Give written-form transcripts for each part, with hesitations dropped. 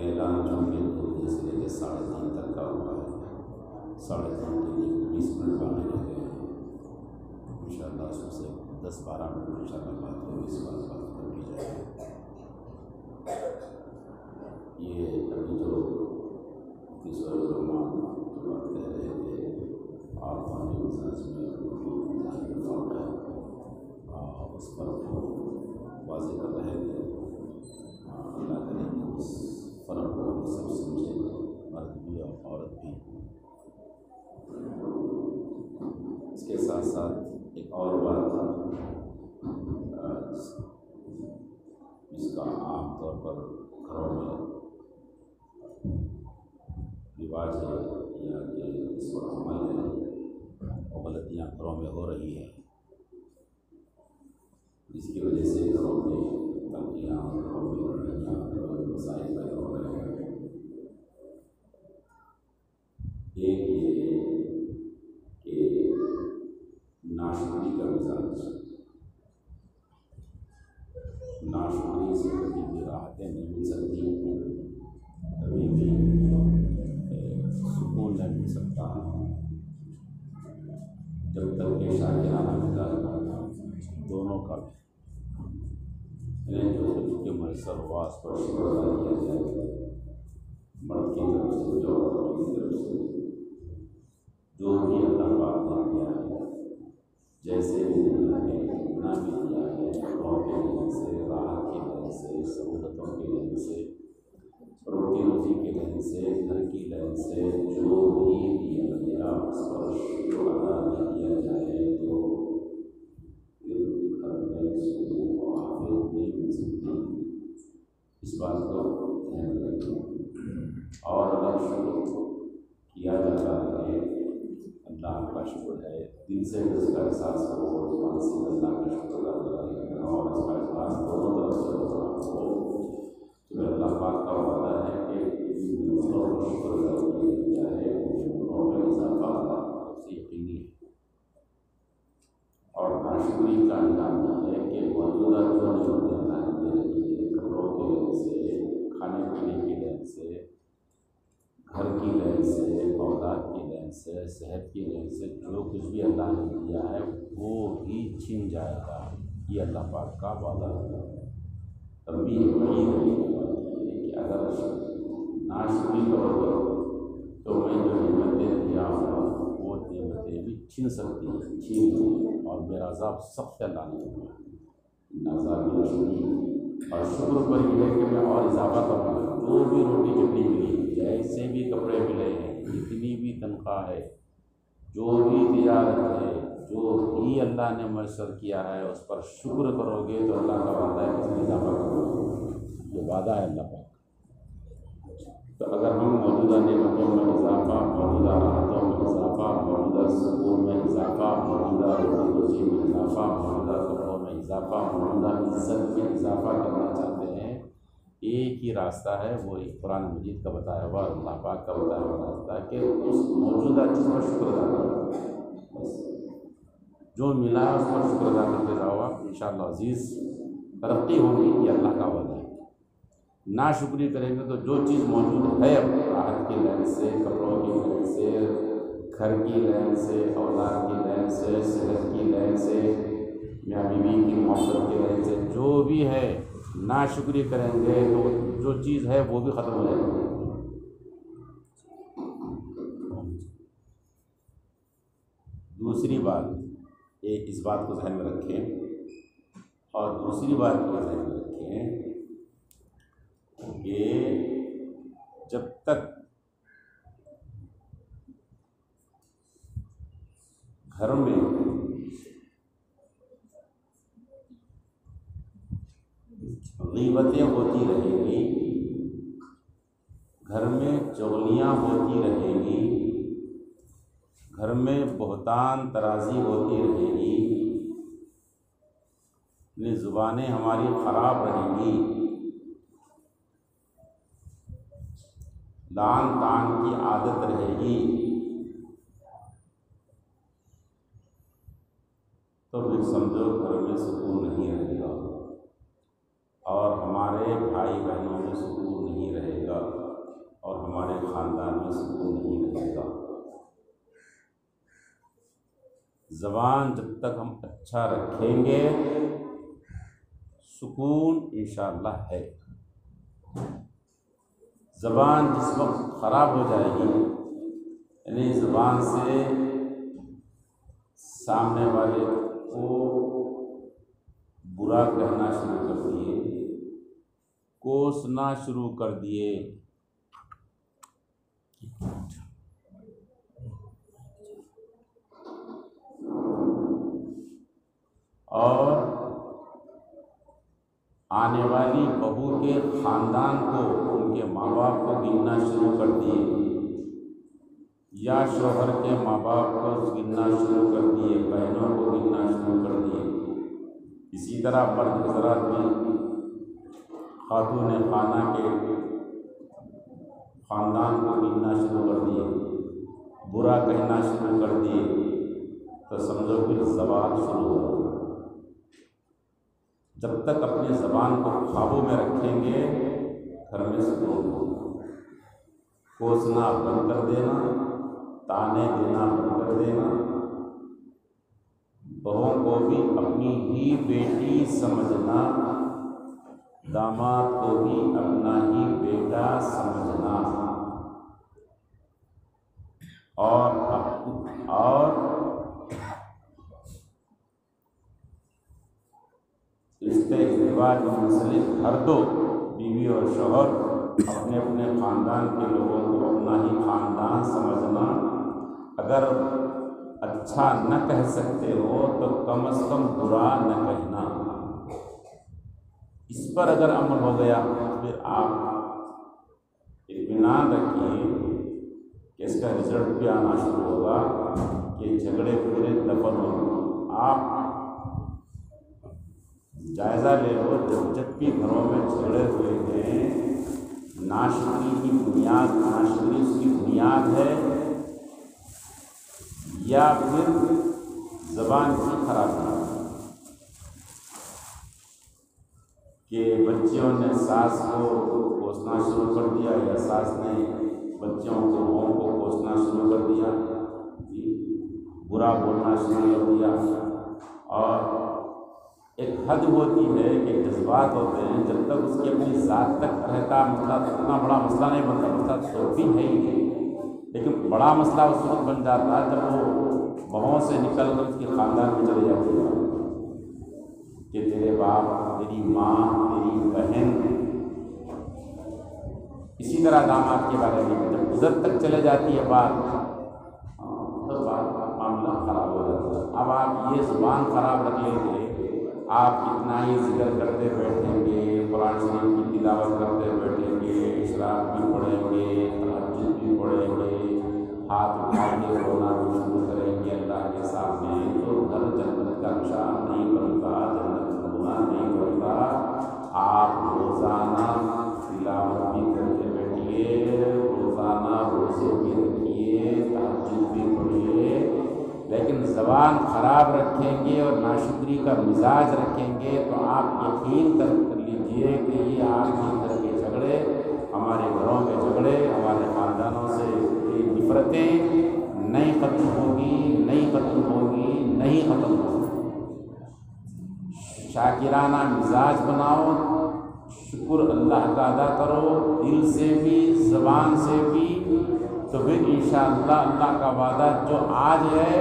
ऐलान चौंके से लेकर 3:30 तक का हुआ है। 3:30 के लिए 20 मिनट बाकी रह गए हैं। इंशाअल्लाह उससे 10-12 मिनट इंशाअल्लाह बात होगी, इस बात की जाएगी। ये अभी जो तीसरा रहमान जो बात कह रहे थे आप पानी बिजनेस में फर्क है उस पर वाज़ेह कर रहे थे। अल्लाह करे कि उस फ़र्क को हम सब समझें, मर्द भी और औरत भी। इसके साथ साथ एक और बात जिसका आम तौर पर घरों में रिवाज है या कि इस पर अमल है और गलतियाँ घरों में हो रही हैं, जिसकी वजह से घरों में तंगियाँ, घरों में लड़ाइयाँ, मसाइल पैदा हो रहे हैं। एक ये कि नाशुक्री का मिजाज, नाशुक्री से कभी भी राहतें नहीं मिल सकती, कभी भी सुकून नहीं मिल सकता जब तक के शाकिराना मिजाज दोनों का जो खुद के मैसर वास पर शुक्र अदा किया जाए, मर्द की तरफ से जो औरत की तरफ से जो भी अल्लाह पाक ने दिया है, जैसे भी दिया है, ना भी दिया है, कपड़ों के लेने से, राहत के लेने से, सहूलतों के लेने से, रोटी रोजी के लेने से, घर की लेने से, जो भी दिया गया उस पर शुक्र अदा न किया जाए तो नहीं मिल सकती। इस बात को ध्यान रखें। और अगर शुक्र किया जा रहा है, अल्लाह का शुक्र है, दिल से उसका एहसास हो, जुबान से अल्लाह का शुक्र अदा करें और इसका एहसास दोनों तरफ से हो रहा हो, तो अल्लाह पाक का वादा है कि दोनों का शुक्र अदा किया जाए, दोनों में इजाफा अल्लाह से यकीनी है। और नाशुक्री का अंजाम ये है कि मौजूदा जो नियमतें अल्लाह ने दे रखी है, कपड़ों के लेने से, खाने पीने की लेने से, घर की लेन से, औलाद की लेन से, सेहत की लेन से, जो कुछ भी अल्लाह ने दिया है वो भी छीन जाएगा। ये अल्लाह पाक का वादा है। तभी वही है कि अगर नाशुक्री करोगे तो मैं जो नियमतें दिया हूँ वो नियमतें भी छीन सकती हैं, छीन और मेरा अज़ाब सख्त लाने होगा। और शुक्र पर यह है कि मैं और इजाफा करूँगा। जो भी रोटी चटनी मिली, जैसे भी कपड़े मिले हैं, जितनी भी तनख्वाह है, जो भी तिजारत है, जो भी अल्लाह ने मैसर किया है, उस पर शुक्र करोगे तो अल्लाह का वादा है इसमें इजाफा करोगे। ये वादा है अल्लाह पाक। तो अगर हम मौजूदा नेमतों में इजाफा, मौजूदा राहतों में इजाफा, मौजूदा सुकून में इजाफा, मौजूदा रोजी में इजाफा, मौजूदा कपड़ों में इजाफा, मौजूदा इज्जत में इजाफा करना चाहते हैं, एक ही रास्ता है, वो एक कुरान मजीद का बताया हुआ, अल्लाह पाक का बताया हुआ रास्ता है कि उस मौजूदा चीज़ पर शुक्र अदा करो। बस जो मिला है उस पर शुक्र अदा करते जाओ, आप इंशाअल्लाह अज़ीज़ तरक्की होगी। ये अल्लाह का वादा है। नाशुक्री करेंगे तो जो चीज़ मौजूद है, राहत की लेन से, कपड़ों की लेन से, घर की लेन से, औलाद की लेन से, सेहत की लेन से, मियाँ बीवी की मोहब्बत की लेन से, जो भी है, नाशुक्री करेंगे तो जो चीज़ है वो भी ख़त्म हो जाएगी। दूसरी बात, एक इस बात को ध्यान में रखें और दूसरी बात को ध्यान में रखें कि जब तक घर में गीबतें होती रहेंगी, घर में चुगलियाँ होती रहेंगी, घर में बहतान तराजी होती रहेगी, ये ज़ुबानें हमारी ख़राब रहेंगी, लान तान की आदत रहेगी, तो फिर समझो घर में सुकून नहीं रहेगा और हमारे भाई बहनों में सुकून नहीं रहेगा और हमारे ख़ानदान में सुकून नहीं रहेगा। ज़बान जब तक हम अच्छा रखेंगे सुकून इंशाअल्लाह है। ज़बान जिस वक्त ख़राब हो जाएगी, यानी ज़बान से सामने वाले को बुरा कहना शुरू कर दिए, कोसना शुरू कर दिए, और आने वाली बहू के ख़ानदान को, उनके माँ बाप को गिनना शुरू कर दिए, या शोहर के माँ बाप को गिनना शुरू कर दिए, बहनों को गिनना शुरू कर दिए। इसी तरह मर्द हज़रात भी खातून खाना के ख़ानदान को गिनना शुरू कर दिए, बुरा कहना शुरू कर दिए, तो समझो फिर ज़बान शुरू हो गई। जब तक अपनी ज़बान को काबू में रखेंगे घर में सुकून होगा। कोसना बंद कर देना, ताने देना बंद कर देना, बहुओं को भी अपनी ही बेटी समझना, दामाद को भी अपना ही बेटा समझना, और रिश्ते इज़्दिवाज में मुंसलिक हर दो बीवी और शौहर अपने अपने ख़ानदान के लोगों को अपना ही ख़ानदान समझना। अगर अच्छा न कह सकते हो तो कम से कम बुरा न कहना। इस पर अगर अमल हो गया तो फिर आप इत्मीनान रखिए कि इसका रिजल्ट भी आना शुरू होगा कि झगड़े पूरे दफन होंगे। आप जायज़ा ले लो, जब भी घरों में झगड़े हुए थे, नाशुक्री की बुनियाद, नाशुक्री उसकी बुनियाद है या फिर ज़बान की खराबी, कि बच्चियों ने सास को कोसना शुरू कर दिया या सास ने बच्चों को बहू को कोसना शुरू कर दिया, बुरा बोलना शुरू कर दिया। और एक हद होती है कि जज्बात होते हैं, जब तक उसकी अपनी ज़ात तक रहता मसला तो इतना बड़ा मसला नहीं बनता, मसला तो भी है ही नहीं, लेकिन बड़ा मसला उस वक्त बन जाता है जब वो बहू से निकल कर उसके ख़ानदान में चले जाते हैं कि तेरे बाप, तेरी माँ, तेरी बहन। इसी तरह दामाद के बारे में जब उधर तक चले जाती है बात, तो बात मामला ख़राब हो जाता है। अब आप ये ज़ुबान ख़राब रख लेंगे, आप इतना ही जिक्र करते बैठेंगे, कुरान शरीफ की तिलावत करते बैठेंगे, इशराक भी पढ़ेंगे, तहज्जुद भी पढ़ेंगे, हाथ उठा के रोना भी शुरू करेंगे अल्लाह के सामने, तो घर जन्नत का निशान नहीं बनता, जन्नत का गुनाह नहीं बनता। आप रोज़ाना तिलावत भी करते बैठिए, रोज़ाना रोज़े भी रखिए, तहज्जुद भी पढ़िए, लेकिन ज़बान ख़राब रखेंगे और नाशुक्री का मिजाज रखेंगे तो आप यकीन कर लीजिए कि ये आपके घर के झगड़े, हमारे घरों के झगड़े, हमारे ख़ानदानों से नफ़रतें नहीं ख़त्म होगी, नहीं ख़त्म होगी, नहीं ख़त्म होगी। शाकिराना मिजाज बनाओ, शुक्र अल्लाह का अदा करो, दिल से भी ज़बान से भी, तो फिर इंशाअल्लाह अल्लाह का वादा जो आज है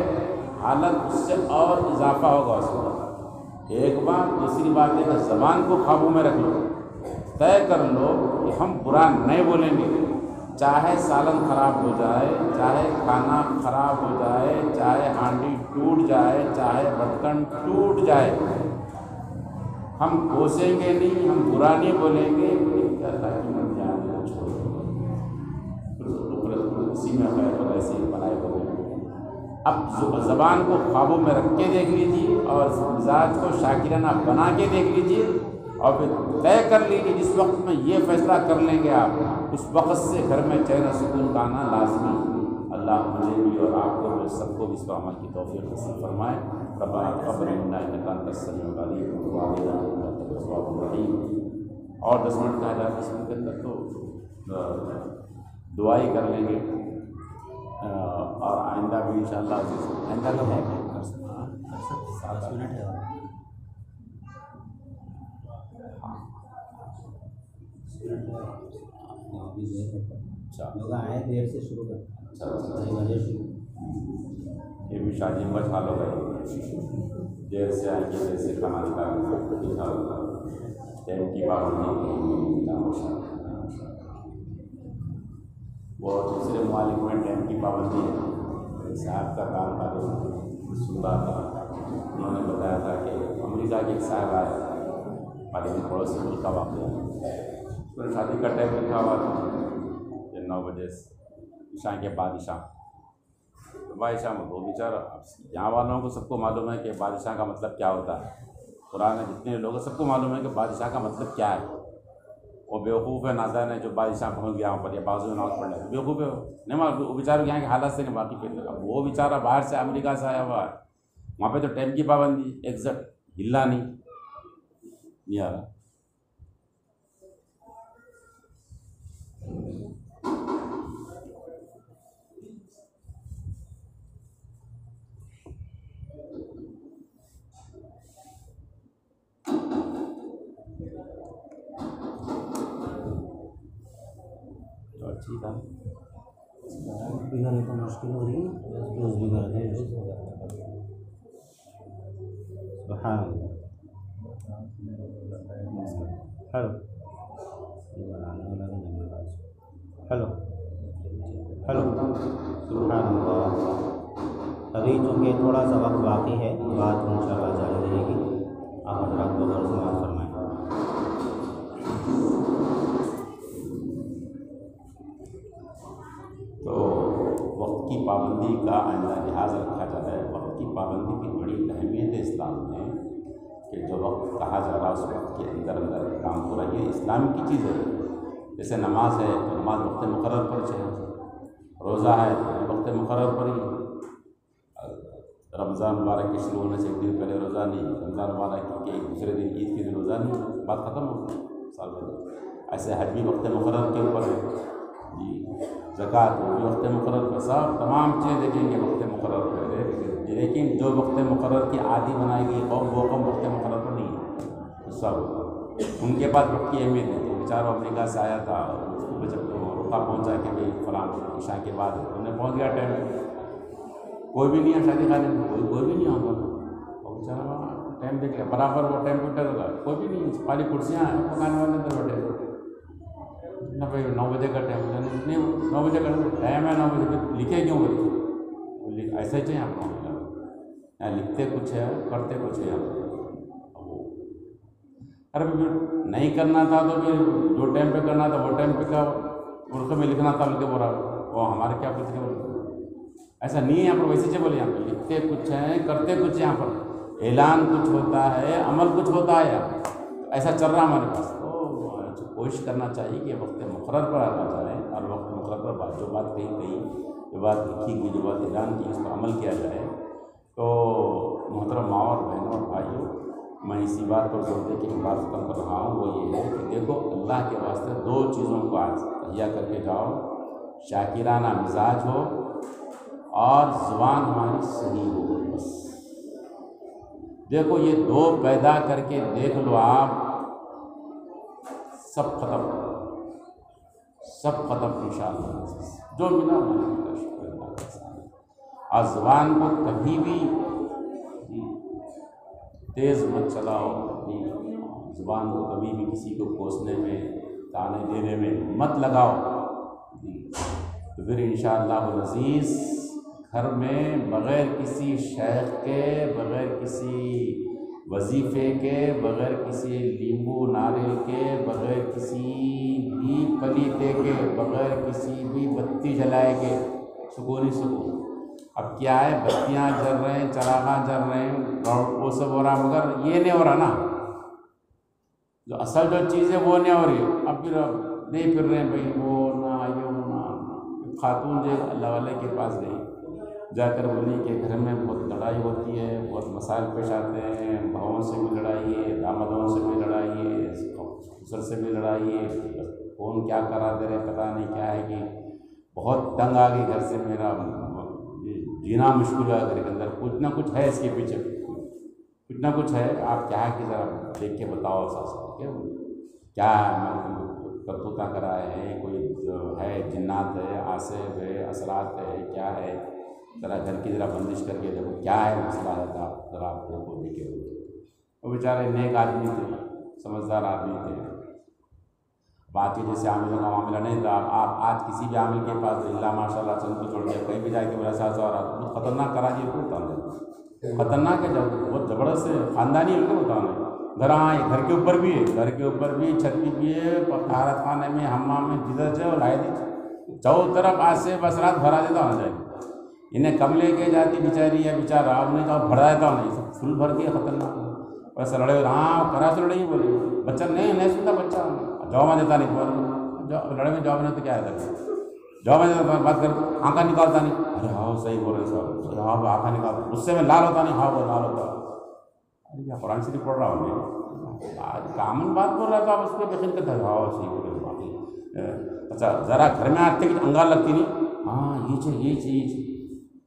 हालत उससे और इजाफा होगा उसमें। एक बात, दूसरी बात है कि ज़बान को काबू में रख लो, तय कर लो कि हम बुरा नहीं बोलेंगे, चाहे सालन ख़राब हो जाए, चाहे खाना ख़राब हो जाए, चाहे हांडी टूट जाए, चाहे बर्तन टूट जाए, हम कोसेंगे नहीं, हम बुरा नहीं बोलेंगे, अल्लाह की मंजान को छोड़ इसी में खैर और ऐसे बनाए बोलेंगे। अब ज़बान को ख्वाबों में रख के देख लीजिए और मिजाज को शाकिराना बना के देख लीजिए और फिर तय कर लीजिए जिस वक्त में ये फैसला कर लेंगे आप, उस वक्त से घर में चैन सुकून का आना लाजमी। अल्लाह मुझे भी और आपको भी सबको भी इस पर अमल की तौफीक नसीब फरमाए। रब्बना तक़ब्बल मिन्ना इन्नका अंतस समीउल अलीम व तब अलैना इन्नका अंतत तव्वाबुर रहीम। और 10 मिनट का है 10 मिनट के अंदर तो दुआ ही कर लेंगे और आइंदा भी इंशाअल्लाह आइंदा कब है कर सकते 7 मिनट है। आए देर से शुरू कर। ये भी शादी में खा लो गए, देर से आएंगे, देर से खाना निकालना, टाइम की पाबंदी, वो दूसरे मालिक में टाइम की पाबंदी है। साहब का काम का सुन रहा था, उन्होंने बताया था कि अमेरिका के एक साहब आए, हमारे पड़ोसी मुल्क का वाक़या, उसमें शादी का टाइम लिखा हुआ था 9 बजे ईशा के बाद ईशा। तो बादशाह में वो बेचारा, यहाँ वालों को सबको मालूम है कि बादशाह का मतलब क्या होता है। कुरान में जितने लोग हैं सबको मालूम है कि बादशाह का मतलब क्या है। वो बेवकूफ़ है नादान है जो बादशाह पहुँच गया वहाँ पर या बाजू नमाज पढ़ रहा है, बेवकूफ़ है नहीं मालूम। वो बेचारों यहाँ के हालात से नहीं वाकिफ़ है। अब वो बेचारा बाहर से अमेरिका से आया हुआ है, वहाँ पे तो टाइम की पाबंदी एग्जैक्ट हिलना नहीं आ रहा। ठीक है, बिगाड़ने तो मुश्किल हो रही है, रोज़ बिगाड़ दे हेलो हेलो हेलो अभी चूँकि थोड़ा सा वक्त बाकी है, बात इंशाअल्लाह जारी रहेगी। आप हज़रात को गौर से बात फरमाएं। तो वक्त की पाबंदी का आइंदा लिहाज रखा जाता है। वक्त की पाबंदी की बड़ी अहमियत है इस्लाम में कि जो वक्त कहा जा रहा है उस वक्त के अंदर अंदर काम हो रहा है। ये इस्लाम की चीज़ है। जैसे नमाज है तो नमाज वक्त मुकर्रर पर चाहिए, रोज़ा है तो वक्त मुकर्रर पर ही। रमज़ान मुबारक के शुरू होने से एक दिन पहले रोज़ा नहीं, रमज़ान मुबारक के दूसरे दिन ईद के दिन रोज़ा नहीं, बात ख़त्म हो गई साल भर। ऐसे हज भी वक्त मुकर्रर के ऊपर है जी, ज़कात वो भी वक्त मुकर्रर पर, सब तमाम चीज़ें देखेंगे वक्त मुकर्रर पर। लेकिन जो वक्त मुकर्रर की आदि बनाई गई कौम वो कौम वक्त मुकर्रर पर नहीं है। तो सब उनके पास वक्त की अहमियत है। तो बेचारा अमेरिका से आया था, उसको जब रुका पहुँचा कि भाई फलां ईशा के बाद उन्हें पहुँच गया टाइम, कोई भी नहीं है शादी खाने में, कोई भी नहीं होगा। और बेचारा टाइम देख लिया बराबर, वो टाइम पर होगा, कोई भी नहीं, खाली कुर्सियाँ हैं, पकाने वाले अंदर बैठे ना भाई 9 बजे का टाइम नहीं, 9 बजे का टाइम है, 9 बजे पर लिखे क्यों बोले ऐसा ही चाहिए आपको। यहाँ लिखते कुछ है करते कुछ है यहाँ। अरे फिर नहीं करना था तो फिर जो टाइम पे करना था वो टाइम पे का उर्दू में लिखना था उनके बराबर, वो हमारे क्या कुछ नहीं बोले। ऐसा नहीं है यहाँ पर, वैसे बोले यहाँ पर लिखते कुछ हैं करते कुछ, यहाँ पर ऐलान कुछ होता है अमल कुछ होता है, ऐसा चल रहा हमारे पास। तो कोशिश करना चाहिए कि वक्त मुकर्रर पर आना जाए और वक्त मुकर्रर पर जो बात कही जो बात लिखी गई, जो बात ऐलान की, उस पर अमल किया जाए। तो मोहतरम माँ और बहनों और भाइयों, मैं इसी बात पर जोर दे के बात ख़त्म कर रहा हूँ। वो ये है कि देखो अल्लाह के वास्ते 2 चीज़ों को आज तहिया करके जाओ, शाकिराना मिजाज हो और ज़ुबान हमारी सही हो। बस देखो ये 2 पैदा करके देख लो आप, सब खत्म इंशाअल्लाह। जो मिला मिला शुक्र। और ज़ुबान को कभी भी तेज़ मत चलाओ, अपनी ज़ुबान को कभी भी किसी को कोसने में, ताने देने में मत लगाओ। तो फिर इंशाअल्लाह अज़ीज़ घर में बग़ैर किसी शेख के, बग़ैर किसी वजीफ़े के, बग़ैर किसी नींबू नारियल के, बग़ैर किसी भी पलीते के, बग़ैर किसी भी बत्ती जलाए के, सुकून ही सुकून। अब क्या है, बत्तियाँ जल रहे हैं, चरागा जल रहे हैं और वो सब हो रहा, मगर ये नहीं हो रहा ना, जो असल जो चीज़ है वो नहीं हो रही। अब फिर नहीं फिर रहे हैं भाई, वो ना ये ना। खातून जो अल्लाह वाले के पास गई, जाकर बोली कि घर में बहुत लड़ाई होती है, बहुत मसाइल पेश आते हैं, भावों से भी लड़ाई है, दामादों से भी लड़ाई है, ससुर से भी लड़ाई है, कौन क्या करा दे रहे पता नहीं क्या है कि बहुत तंग आ गई, घर से मेरा जीना मुश्किल है, घर के अंदर कुछ ना कुछ है, इसके पीछे कुछ ना कुछ है। आप क्या है कि ज़रा देख के बताओ सास क्या करतूता कराए हैं, कोई है जिन्नात है, आसिफ है, असरात है, क्या है, ज़रा घर की ज़रा बंदिश करके देखो क्या है मसला है, आप ज़रा आप देखो देखे। वो बेचारे नेक आदमी थे, समझदार आदमी थे। बाकी जैसे आमिलों का मामला नहीं था, आप आज किसी भी आमिल के पास अल्लाह माशाल्लाह चंद को छोड़ दिया, कहीं भी जाके बोला सास और बहुत ख़तरनाक करा दिए, क्यों बताना ख़तरनाक है, जब बहुत ज़बरदस्त है, ख़ानदानी है, उनको बताना घर। हाँ, ये घर के ऊपर भी है, घर के ऊपर भी, छत भी है, तारत खाने में, हम्माम में, जिधर से और लाए चारों तरफ आज से बसरात भरा देता होना चाहिए। इन्हें कम लेके जाती बेचारी या बेचारा, उन्हें कहा भरा देता होना, सब फुल भर के ख़तरनाक वैसे लड़े। हाँ, करा से लड़ाई बोले, बच्चा नहीं सुनता, बच्चा जवाब देता नहीं, लड़े में जवाब नहीं तो क्या है, जवाब देता बात कर, आँखा निकालता नहीं, अरे हाँ सही बोल रहे साहब, हाँ आँखा निकालता, उससे में लाल होता नहीं, हाँ वो लाल होता। अरे क्या कुरान शरीफ पढ़ रहा हूँ मैं, आज कामन बात बोल रहा था, आप उस पर यकीन करते हाँ सही बोल रहे बाकी। अच्छा ज़रा घर में आते कि अंगार लगती नहीं, हाँ ये चाहिए,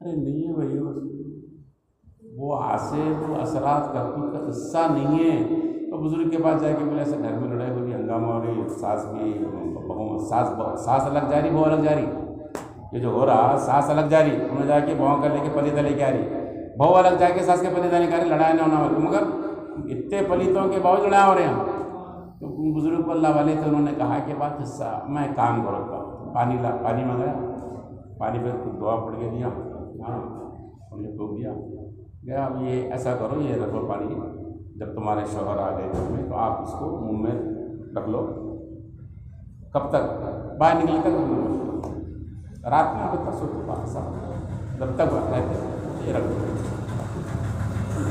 अरे नहीं है भाई, वो आसे वो असरात करतूत का हिस्सा नहीं है। तो बुजुर्ग के पास जाके बोले ऐसे घर में लड़ाई हो रही, हंगामा हो रही, सास भी सास अलग जा रही, बहू अलग जा रही, ये जो हो रहा सास अलग जा रही, उन्हें जाके बहू कर लेके पलीता लेके आ रही, बहू अलग जाके सास के पलीता लेके आ रही, लड़ाई नहीं होना वाली, मगर इतने पलीतों के बावजूद लड़ाई हो रहे हैं। तो बुजुर्ग अल्लाह वाले थे, उन्होंने कहा कि बात हिस्सा, मैं काम करूँगा, पानी मंगाया, पानी पे कुछ दुआ पड़ के दिया, हाँ उन्हें फूक दिया गया, अब ये ऐसा करो, ये रखो पानी, जब तुम्हारे शौहर आ गए घर में तो आप इसको मुंह में रख लो, कब तक बाहर निकलने तक, रात में आगे परसों जब तक रहते ये रख लो।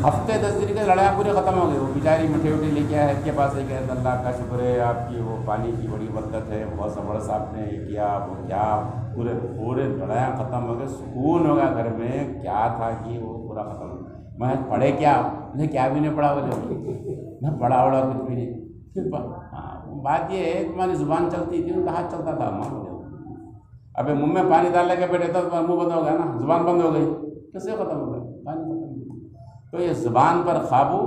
हफ्ते 10 दिन के लड़ाई पूरी ख़त्म हो गई। वो बेचारी मिठाई लेके आए के पास, एक अल्लाह का शुक्र है आपकी वो पानी की बड़ी बरकत है, बहुत ज़बरदस्त आपने ये किया, वो क्या, पूरे लड़ाइयाँ ख़त्म हो गए, सुकून होगा घर में। क्या था कि वो पूरा ख़त्म। मैं पढ़े क्या, नहीं क्या भी नहीं पढ़ा, बोले मैं पढ़ा वढ़ा कुछ भी नहीं। फिर हाँ बात ये है, तुम्हारी ज़ुबान चलती थी, उनका हाथ चलता था। माँ बोले अबे मुँह में पानी डाल के बैठे तो तुम्हारा मुँह बंद हो गया ना, ज़ुबान बंद हो गई, कैसे ख़त्म हो गया, पानी ख़त्म हो गया। तो ये ज़ुबान पर काबू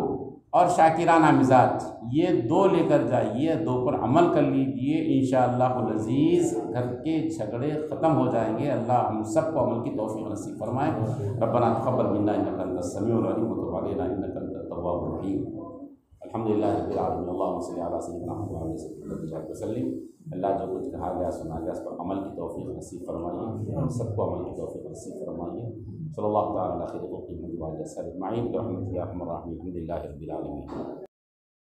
और शाकिराना मिजाज, ये दो लेकर जाइए, दो पर अमल कर लीजिए, इंशाअल्लाहुल अज़ीज़ घर के झगड़े ख़त्म हो जाएंगे। अल्लाह हम सबको अमल की तौफ़ीक़ नसीब फरमाए। रब्बना तक़ब्बल मिन्ना इन्नका अंतस समीउल अलीम व तुब अलैना इन्नका अंतत तव्वाबुर रहीम। अल्हम्दुलिल्लाहि रब्बिल आलमीन, अल्लाहुम्मा सल्लि अला सय्यिदिना मुहम्मद वसल्लम। अल्लाह जो कुछ कहा गया सुना गया, इस पर अमल की तौफ़ीक़ नसीब फरमाइए, हम सबको अमल की तौफ़ीक़ नसीब फरमाइए। सल्लल्लाहु तआला अलैहि व सल्लम।